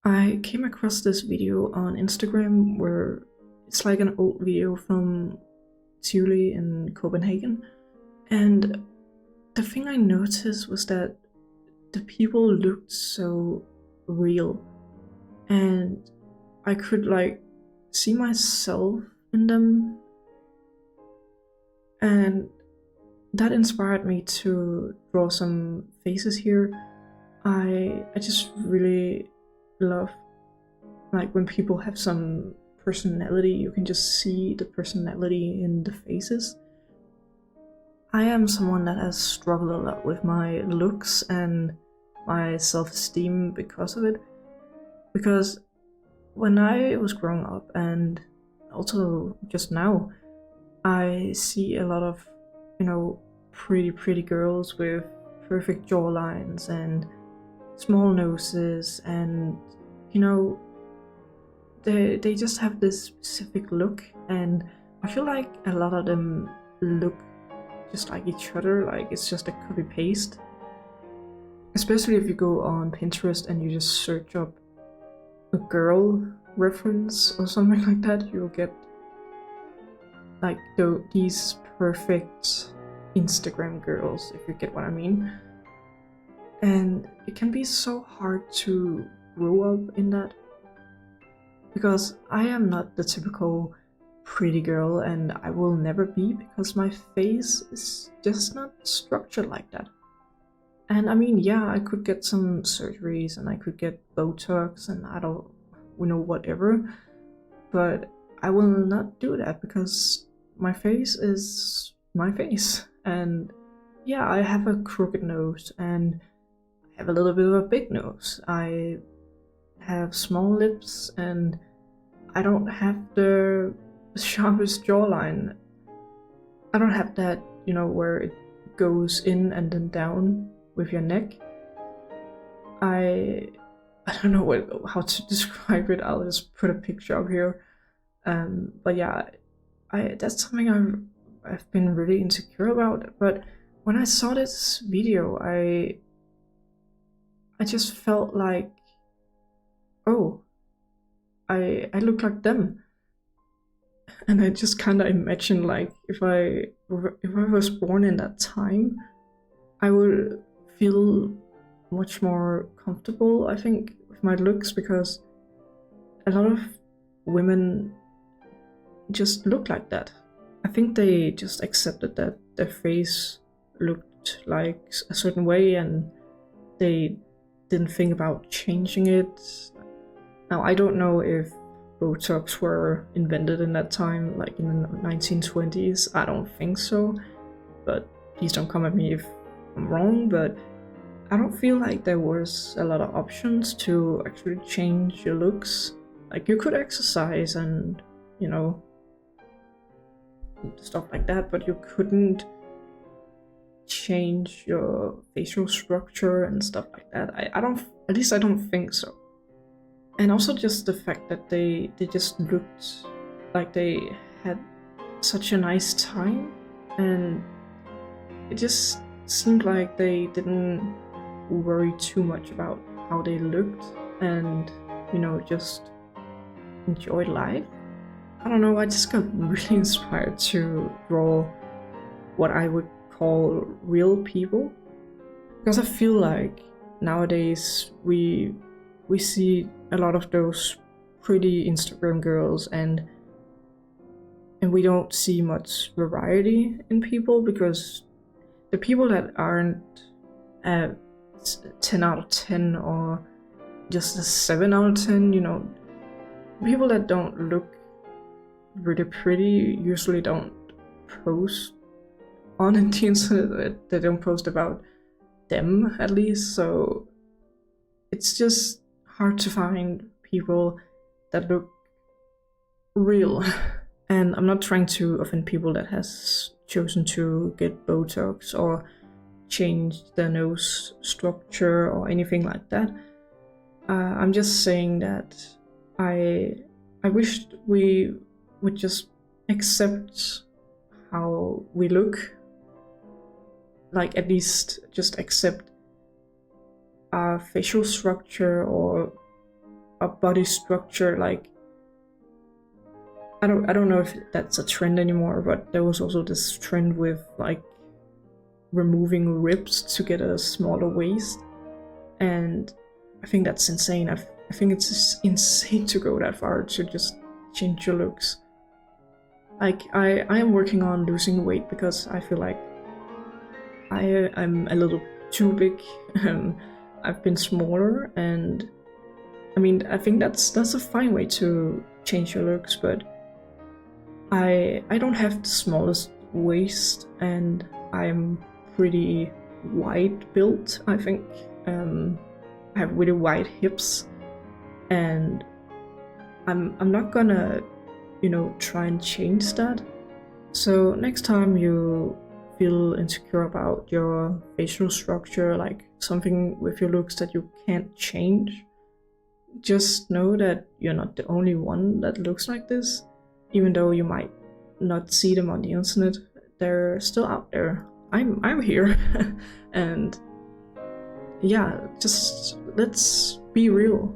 I came across this video on Instagram where it's like an old video from Tivoli in Copenhagen, and the thing I noticed was that the people looked so real, and I could like see myself in them, and that inspired me to draw some faces here. I just really love like when people have some personality. You can just see the personality in the faces. I am someone that has struggled a lot with my looks and my self-esteem because of it. Because when I was growing up, and also just now, I see a lot of, pretty girls with perfect jawlines and small noses, and they just have this specific look, and I feel like a lot of them look just like each other, like it's just a copy paste. Especially if you go on Pinterest and you just search up a girl reference or something like that, you'll get like these perfect Instagram girls, if you get what I mean. And it can be so hard to grow up in that, because I am not the typical pretty girl, and I will never be, because my face is just not structured like that. And I mean, yeah, I could get some surgeries and I could get Botox and I don't whatever, but I will not do that because my face is my face. And yeah, I have a crooked nose and I have a little bit of a big nose. I have small lips and I don't have the sharpest jawline. I don't have that, where it goes in and then down with your neck. I don't know how to describe it. I'll just put a picture up here. But yeah, that's something I've been really insecure about. But when I saw this video, I just felt like, oh, I look like them. And I just kind of imagined, like, if I was born in that time, I would feel much more comfortable, I think, with my looks, because a lot of women just look like that. I think they just accepted that their face looked like a certain way and they didn't think about changing it. Now, I don't know if Botox were invented in that time, like in the 1920s. I don't think so, but please don't come at me if I'm wrong. But I don't feel like there was a lot of options to actually change your looks. Like, you could exercise and, stuff like that, but you couldn't change your facial structure and stuff like that. I don't, at least I don't think so. And also just the fact that they just looked like they had such a nice time, and it just seemed like they didn't worry too much about how they looked and, just enjoyed life. I don't know, I just got really inspired to draw what I would call real people, because I feel like nowadays we see a lot of those pretty Instagram girls, and we don't see much variety in people, because the people that aren't 10 out of 10 or just a 7 out of 10, people that don't look really pretty usually don't post on the internet. They don't post about them, at least. So it's just hard to find people that look real. And I'm not trying to offend people that has chosen to get Botox or change their nose structure or anything like that. I'm just saying that I wish we would just accept how we look. Like, at least just accept our facial structure or body structure, like I don't know if that's a trend anymore, but there was also this trend with like removing ribs to get a smaller waist, and I think that's insane. I think it's just insane to go that far to just change your looks. Like I am working on losing weight because I feel like I'm a little too big. I've been smaller, and I mean I think that's a fine way to change your looks, but I don't have the smallest waist, and I'm pretty wide built, I think. I have really wide hips, and I'm not gonna, you know, try and change that. So next time you feel insecure about your facial structure, like something with your looks that you can't change, just know that you're not the only one that looks like this. Even though you might not see them on the internet, they're still out there. I'm here. And yeah, just let's be real.